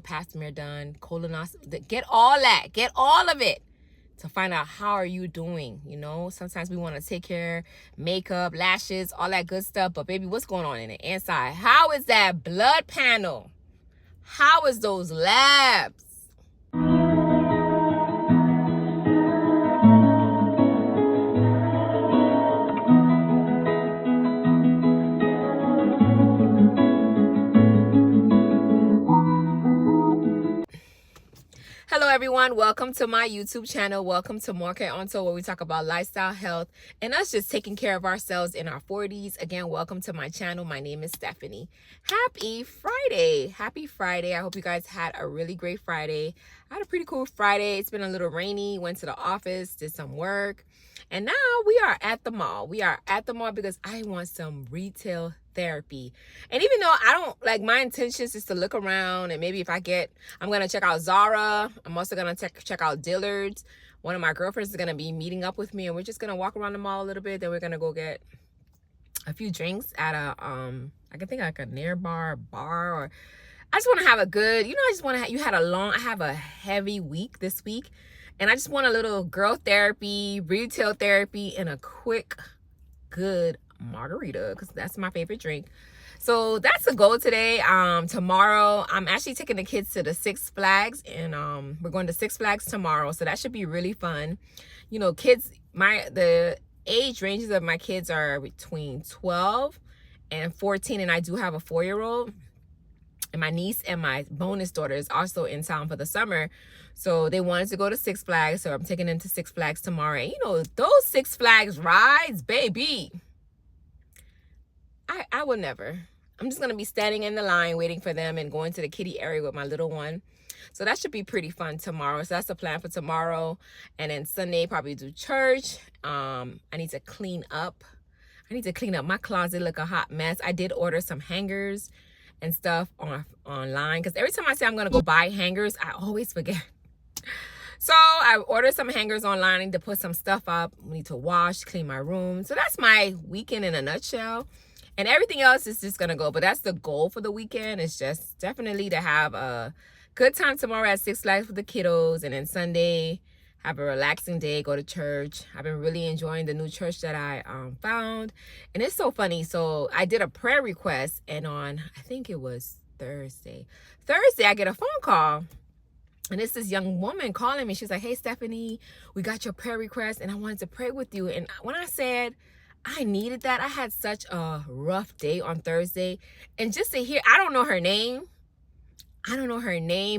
pap smear done, colonoscopy, get all of it to find out how are you doing. You know, sometimes we want to take care, makeup, lashes, all that good stuff, but baby, what's going on in the inside? How is that blood panel? How is those labs? Hello everyone, welcome to my YouTube channel. Welcome to Moncoeur Untold, where we talk about lifestyle, health, and us just taking care of ourselves in our 40s. Again, welcome to my channel. My name is Stephanie. Happy Friday. Happy Friday. I hope you guys had a really great Friday. I had a pretty cool Friday. It's been a little rainy. Went to the office, did some work. And now we are at the mall. We are at the mall because I want some retail therapy. And even though I don't like, my intentions is to look around, and maybe if I'm going to check out Zara. I'm also going to check out Dillard's. One of my girlfriends is going to be meeting up with me, and we're just going to walk around the mall a little bit. Then we're going to go get a few drinks at a, I can think like a nearby bar, or I just want to have a good, I just want to I have a heavy week this week. And I just want a little girl therapy, retail therapy, and a quick, good margarita, because that's my favorite drink. So that's the goal today. Tomorrow, I'm actually taking the kids to the Six Flags, and we're going to Six Flags tomorrow. So that should be really fun. You know, kids, the age ranges of my kids are between 12 and 14, and I do have a 4-year-old. And my niece and my bonus daughter is also in town for the summer. So they wanted to go to Six Flags. So I'm taking them to Six Flags tomorrow. And, those Six Flags rides, baby, I will never. I'm just going to be standing in the line waiting for them and going to the kiddie area with my little one. So that should be pretty fun tomorrow. So that's the plan for tomorrow. And then Sunday, probably do church. I need to clean up. My closet look a hot mess. I did order some hangers and stuff online, because every time I say I'm gonna go buy hangers, I always forget. So I ordered some hangers online. I need to put some stuff up. We need to wash, clean my room. So that's my weekend in a nutshell, and everything else is just gonna go. But that's the goal for the weekend. It's just definitely to have a good time tomorrow at Six Flags with the kiddos, and then Sunday have a relaxing day, go to church. I've been really enjoying the new church that I found. And it's so funny. So I did a prayer request, and on, I think it was Thursday, I get a phone call. And it's this young woman calling me. She's like, "Hey, Stephanie, we got your prayer request, and I wanted to pray with you." And when I said I needed that, I had such a rough day on Thursday. And just to hear, I don't know her name,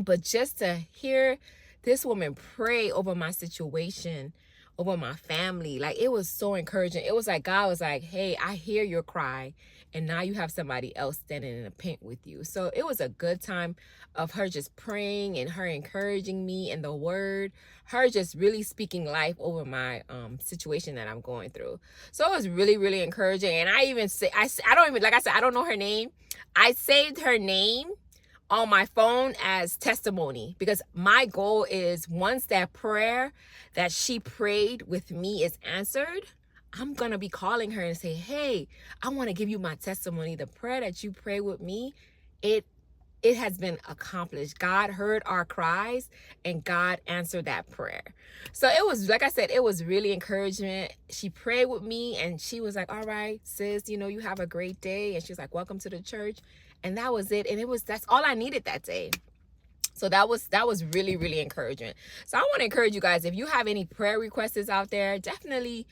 but just to hear this woman pray over my situation, over my family, like, it was so encouraging. It was like God was like, "Hey, I hear your cry, and now you have somebody else standing in the paint with you." So it was a good time of her just praying and her encouraging me in the word, her just really speaking life over my situation that I'm going through. So it was really, really encouraging. And I even say, I don't know her name. I saved her name on my phone as testimony, because my goal is, once that prayer that she prayed with me is answered, I'm gonna be calling her and say, "Hey, I want to give you my testimony. The prayer that you prayed with me, it has been accomplished. God heard our cries, and God answered that prayer." So it was, like I said, it was really encouragement. She prayed with me, and she was like, "All right, sis, you have a great day." And she was like, "Welcome to the church." And that was it. And that's all I needed that day. So that was really, really encouraging. So I want to encourage you guys, if you have any prayer requests out there, definitely,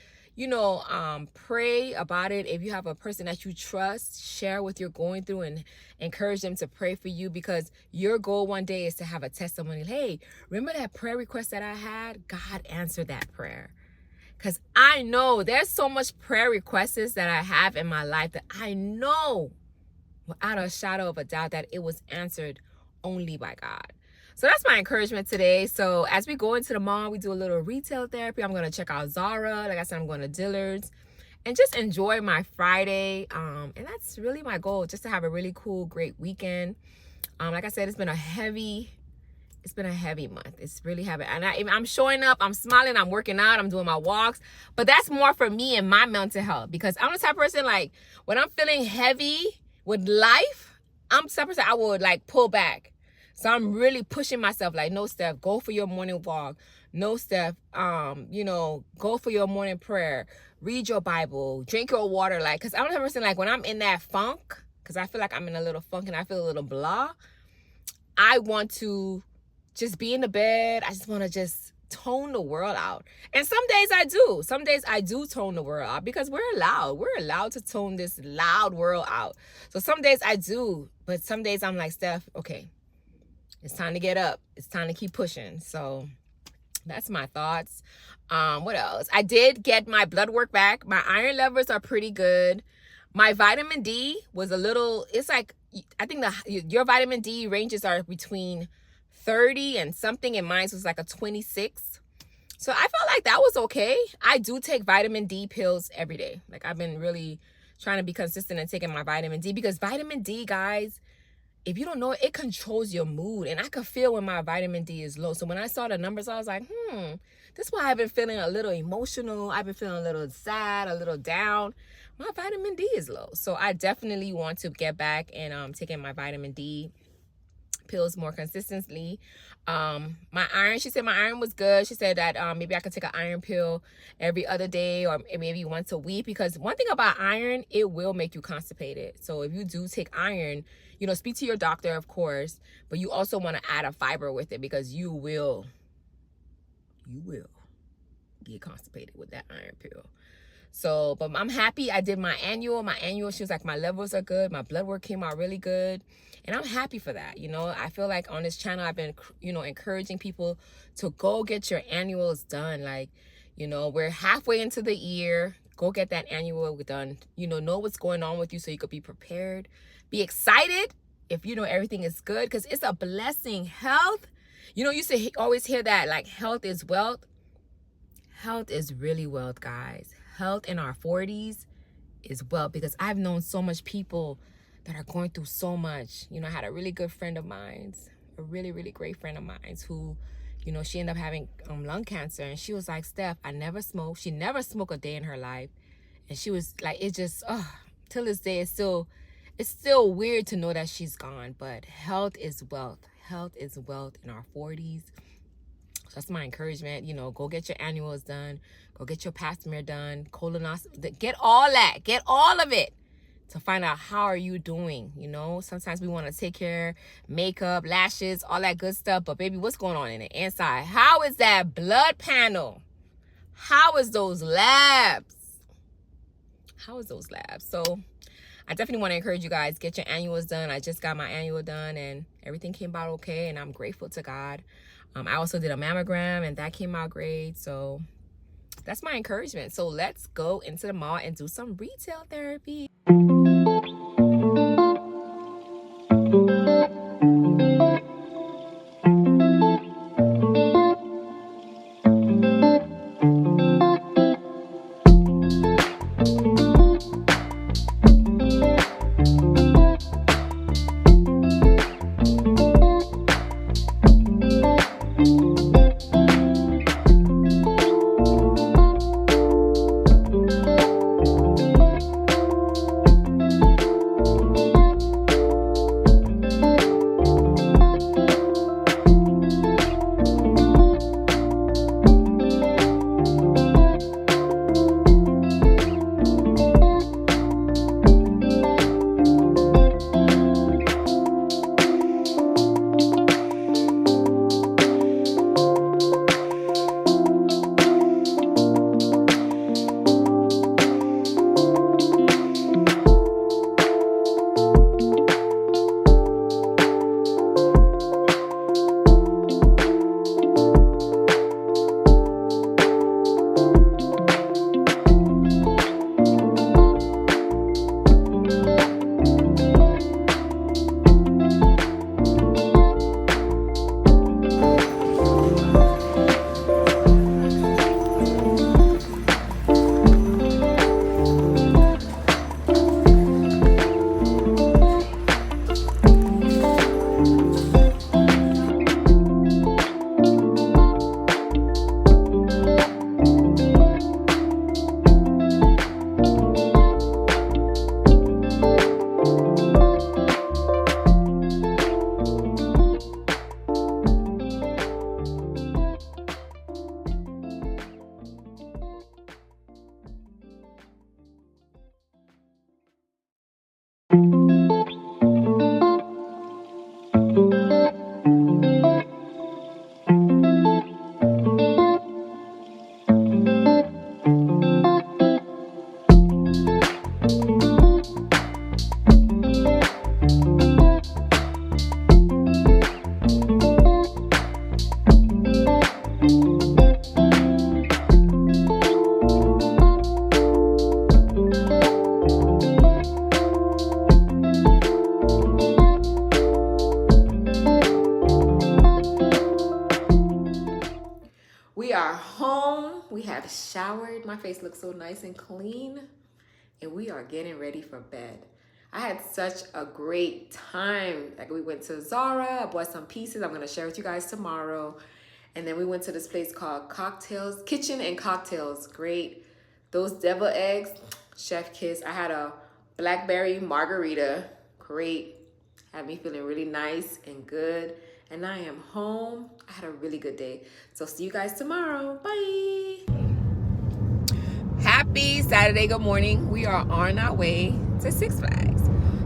pray about it. If you have a person that you trust, share what you're going through and encourage them to pray for you, because your goal one day is to have a testimony. "Hey, remember that prayer request that I had? God answered that prayer." Because I know there's so much prayer requests that I have in my life that I know without a shadow of a doubt that it was answered only by God. So that's my encouragement today. So as we go into the mall, we do a little retail therapy. I'm going to check out Zara. Like I said, I'm going to Dillard's and just enjoy my Friday. And that's really my goal, just to have a really cool, great weekend. Like I said, it's been a heavy month. It's really heavy. And I'm showing up, I'm smiling, I'm working out, I'm doing my walks. But that's more for me and my mental health, because I'm the type of person, like, when I'm feeling heavy with life, I'm the type of person I would like pull back. So I'm really pushing myself, like, no, Steph, go for your morning walk. No, Steph, go for your morning prayer. Read your Bible. Drink your water. Like, because I don't ever say, like, when I'm in that funk, because I feel like I'm in a little funk and I feel a little blah, I want to just be in the bed. I just want to just tone the world out. And some days I do. Some days I do tone the world out because we're allowed. We're allowed to tone this loud world out. So some days I do. But some days I'm like, Steph, okay, it's time to get up. It's time to keep pushing. So that's my thoughts. What else? I did get my blood work back. My iron levels are pretty good. My vitamin D was a little, it's like, I think your vitamin D ranges are between 30 and something, and mine was like a 26. So I felt like that was okay. I do take vitamin D pills every day. Like, I've been really trying to be consistent in taking my vitamin D, because vitamin D, guys, if you don't know it, it controls your mood. And I could feel when my vitamin D is low. So when I saw the numbers, I was like, this is why I've been feeling a little emotional. I've been feeling a little sad, a little down. My vitamin D is low. So I definitely want to get back and taking my vitamin D pills more consistently. My iron, she said my iron was good. She said that maybe I could take an iron pill every other day or maybe once a week, because one thing about iron, it will make you constipated. So if you do take iron, speak to your doctor, of course, but you also want to add a fiber with it, because you will get constipated with that iron pill. So, but I'm happy I did my annual. She was like, my levels are good. My blood work came out really good. And I'm happy for that. I feel like on this channel, I've been, encouraging people to go get your annuals done. Like, we're halfway into the year. Go get that annual done. Know what's going on with you so you could be prepared. Be excited if everything is good, because it's a blessing. Health, you used to always hear that, like, health is wealth. Health is really wealth, guys. Health in our 40s is wealth, because I've known so much people that are going through so much. I had a really good friend of mine, a really, really great friend of mine who, she ended up having lung cancer. And she was like, Steph, I never smoked. She never smoked a day in her life. And she was like, it just, till this day, it's still weird to know that she's gone. But health is wealth. Health is wealth in our 40s. So that's my encouragement. Go get your annuals done. Go get your pap smear done. Colonoscopy. Get all that. Get all of it to find out how are you doing. Sometimes we want to take care, makeup, lashes, all that good stuff. But baby, what's going on in the inside? How is that blood panel? How is those labs? So I definitely want to encourage you guys, get your annuals done. I just got my annual done and everything came out okay. And I'm grateful to God. I also did a mammogram and that came out great. So that's my encouragement. So let's go into the mall and do some retail therapy. We have showered. My face looks so nice and clean. And we are getting ready for bed. I had such a great time. Like, we went to Zara. I bought some pieces. I'm going to share with you guys tomorrow. And then we went to this place called Cocktails, Kitchen and Cocktails. Great. Those devil eggs, chef kiss. I had a blackberry margarita. Great. Had me feeling really nice and good. And I am home. I had a really good day. So see you guys tomorrow. Bye. Happy Saturday. Good morning. We are on our way to Six Flags.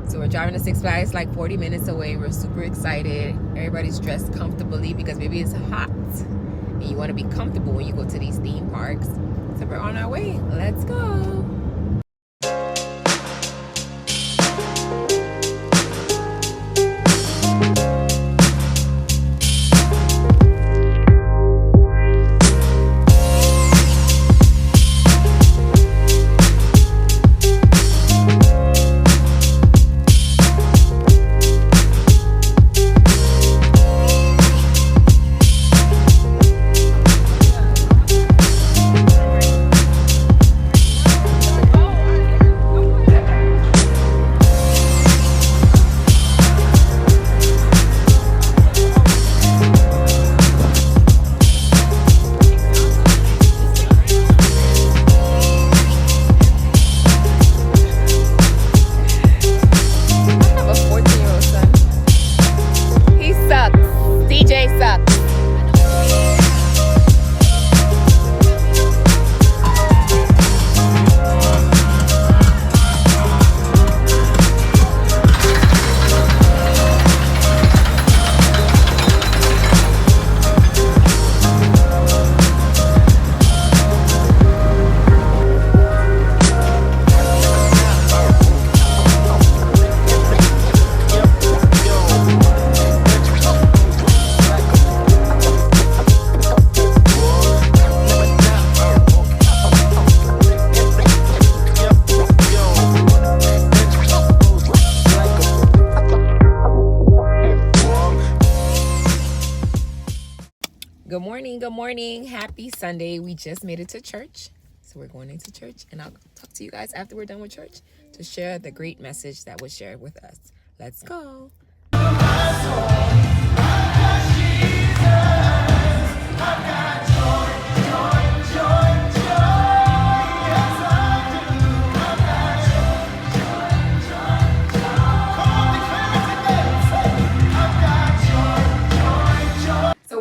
So we're driving to Six Flags, like 40 minutes away. We're super excited. Everybody's dressed comfortably because maybe it's hot. And you want to be comfortable when you go to these theme parks. So we're on our way. Let's go. Good morning. Happy Sunday. We just made it to church. So we're going into church, and I'll talk to you guys after we're done with church to share the great message that was shared with us. Let's go.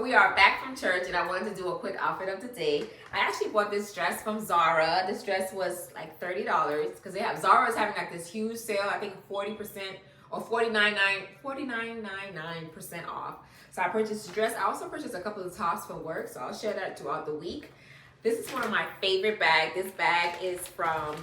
We are back from church, and I wanted to do a quick outfit of the day. I actually bought this dress from Zara. This dress was like $30 because Zara is having like this huge sale. I think 40% or 49.99% off. So I purchased a dress. I also purchased a couple of tops for work, so I'll share that throughout the week. This is one of my favorite bags. This bag is from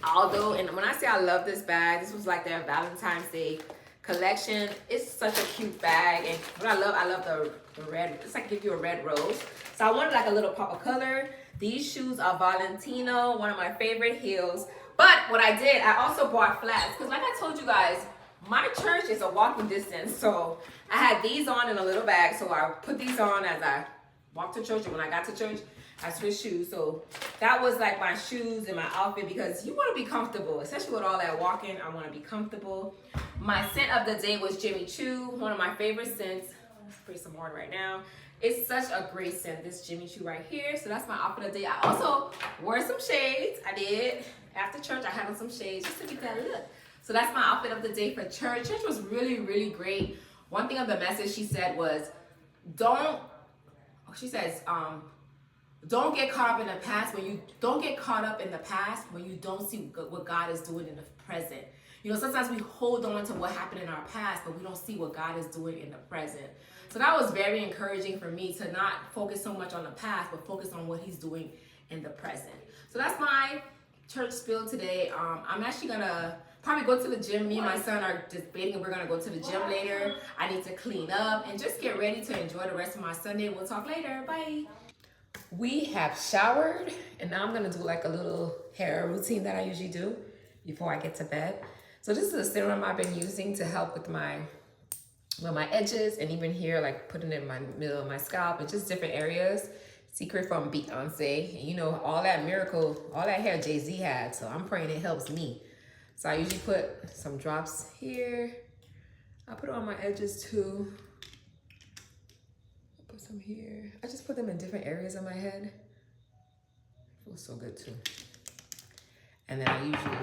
Aldo, and when I say I love this bag, this was like their Valentine's Day collection. It's such a cute bag, and what I love the red. It's like give you a red rose. So I wanted like a little pop of color. These shoes are Valentino, one of my favorite heels. But what I did, I also bought flats because, like I told you guys, my church is a walking distance. So I had these on in a little bag. So I put these on as I walked to church, and when I got to church, I switched shoes. So that was like my shoes and my outfit, because you want to be comfortable, especially with all that walking. I want to be comfortable. My scent of the day was Jimmy Choo, one of my favorite scents. Let's spray some more right now. It's such a great scent, this Jimmy Choo right here. So that's my outfit of the day. I also wore some shades. I did. After church, I had on some shades just to get that look. So that's my outfit of the day for church. Church was really, really great. One thing of the message she said was, don't get caught up in the past when you don't see what God is doing in the present. You know, sometimes we hold on to what happened in our past, but we don't see what God is doing in the present. So that was very encouraging for me to not focus so much on the past, but focus on what he's doing in the present. So that's my church spiel today. I'm actually gonna probably go to the gym. Me and my son are debating if we're gonna go to the gym later. I need to clean up and just get ready to enjoy the rest of my Sunday. We'll talk later. Bye. We have showered, and now I'm gonna do like a little hair routine that I usually do before I get to bed. So this is a serum I've been using to help with my edges, and even here, like putting it in my middle of my scalp and just different areas Secret from Beyonce. And you know, all that miracle, all that hair Jay-Z had. So I'm praying it helps me. So I usually put some drops here. I put it on my edges too. I put some here. I just put them in different areas of my head. Feels so good too. And then I usually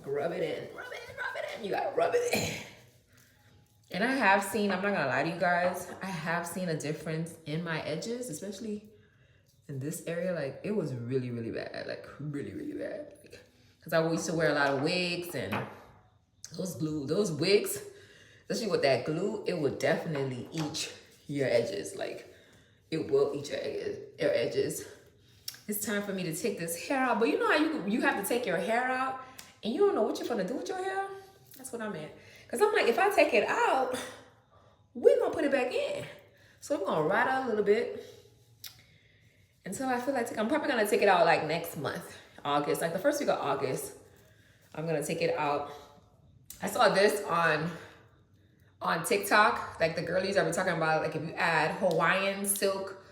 rub it in, rub it in. You gotta rub it in. And I have seen, I'm not gonna lie to you guys, I have seen a difference in my edges, especially in this area. Like, it was really, really bad. Like, really, really bad. Because I used to wear a lot of wigs, and those wigs, especially with that glue, it would definitely eat your edges. Like, it will eat your edges. It's time for me to take this hair out. But you know how you have to take your hair out, and you don't know what you're gonna do with your hair? That's what I'm at. Because I'm like, if I take it out, we're going to put it back in. So I'm going to ride out a little bit until I feel like I'm probably going to take it out like next month, August. Like the first week of August, I'm going to take it out. I saw this on TikTok. Like the girlies that were talking about, like if you add Hawaiian silk,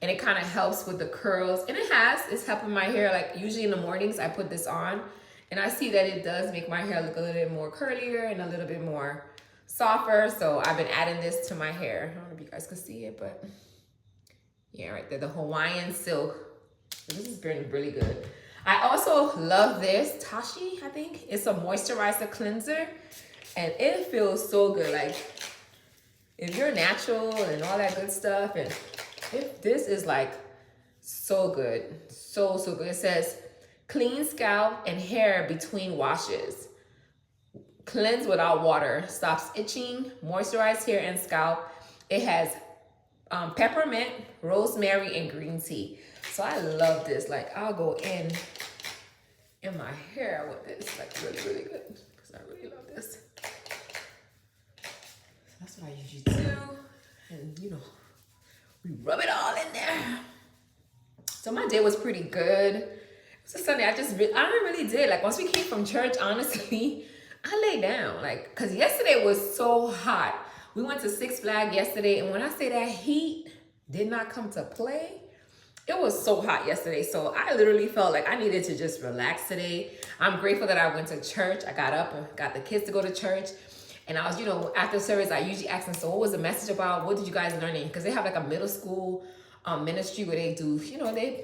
and it kind of helps with the curls. And it's helping my hair. Like usually in the mornings, I put this on. And I see that it does make my hair look a little bit more curlier and a little bit more softer. So I've been adding this to my hair. I don't know if you guys can see it, but yeah, right there, the Hawaiian silk. This has been really good. I also love this, Tashi, I think. It's a moisturizer cleanser, and it feels so good. Like, if you're natural and all that good stuff, and this is like so good, so good. It says, clean scalp and hair between washes. Cleanse without water. Stops itching. Moisturize hair and scalp. It has peppermint, rosemary, and green tea. So I love this. Like, I'll go in my hair with this. Like, really, really good. Because I really love this. So that's what I usually do. And, you know, we rub it all in there. So my day was pretty good. So Sunday, I really did. Like, once we came from church, honestly, I laid down. Like, because yesterday was so hot. We went to Six Flags yesterday, and when I say that heat did not come to play, it was so hot yesterday. So I literally felt like I needed to just relax today. I'm grateful that I went to church. I got up and got the kids to go to church. And I was, you know, after service, I usually ask them, so what was the message about? What did you guys learn? Because they have like a middle school ministry where they do, you know, they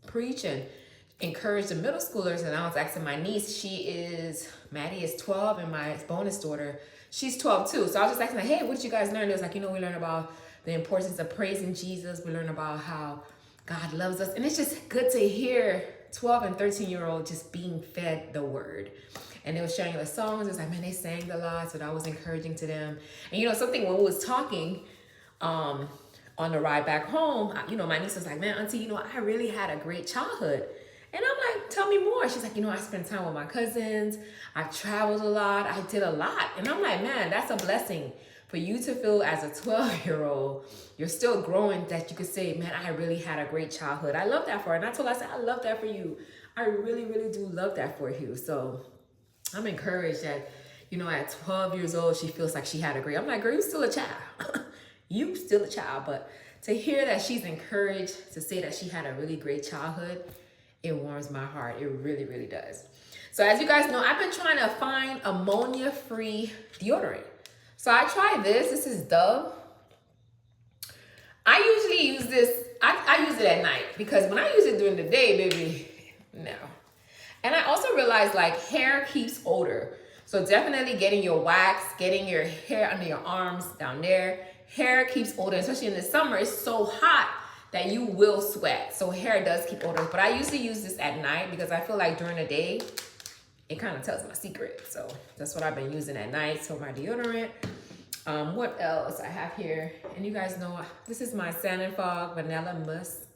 preach and encourage the middle schoolers. And I was asking my niece, Maddie is 12, and my bonus daughter, she's 12 too. So I was just asking her, hey, what did you guys learn? It was like, you know, we learned about the importance of praising Jesus. We learned about how God loves us. And it's just good to hear 12 and 13-year-old just being fed the word. And they were sharing the songs. It was like, man, they sang a lot. So that was encouraging to them. And, you know, something when we was talking on the ride back home, you know, my niece was like, man, auntie, you know, I really had a great childhood. And I'm like, tell me more. She's like, you know, I spent time with my cousins. I traveled a lot. I did a lot. And I'm like, man, that's a blessing for you to feel as a 12-year-old, you're still growing, that you could say, man, I really had a great childhood. I love that for her. And I told her, I said, I love that for you. I really, really do love that for you. So I'm encouraged that, you know, at 12 years old, she feels like she had a great, I'm like, girl, you still a child. You still a child. But to hear that she's encouraged to say that she had a really great childhood, it warms my heart. It really, really does. So as you guys know, I've been trying to find ammonia-free deodorant. So I tried this. This is Dove. I usually use this. I use it at night, because when I use it during the day, baby, no. And I also realized, like, hair keeps odor. So definitely getting your wax, getting your hair under your arms down there. Hair keeps odor, especially in the summer. It's so hot that you will sweat. So hair does keep odor. But I usually use this at night because I feel like during the day, it kind of tells my secret. So that's what I've been using at night. So my deodorant. What else I have here? And you guys know, this is my Sand & Fog Vanilla Musk.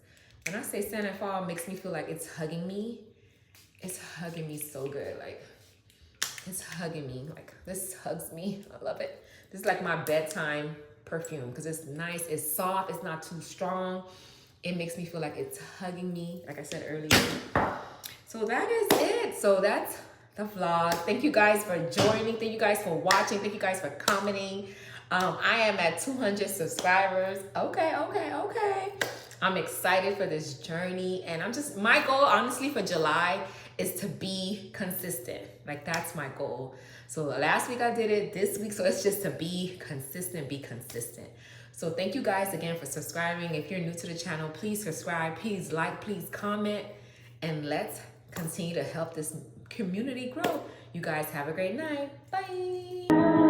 When I say Sand & Fog, it makes me feel like it's hugging me. It's hugging me so good. Like, it's hugging me. Like, this hugs me. I love it. This is like my bedtime perfume because it's nice. It's soft. It's not too strong. It makes me feel like it's hugging me, like I said earlier. So that is it. So that's the vlog. Thank you guys for joining. Thank you guys for watching. Thank you guys for commenting. I am at 200 subscribers. Okay. I'm excited for this journey, and my goal, honestly, for July is to be consistent. Like, that's my goal. So last week I did it, this week, so it's just to be consistent. So thank you guys again for subscribing. If you're new to the channel, please subscribe, please like, please comment, and let's continue to help this community grow. You guys have a great night. Bye.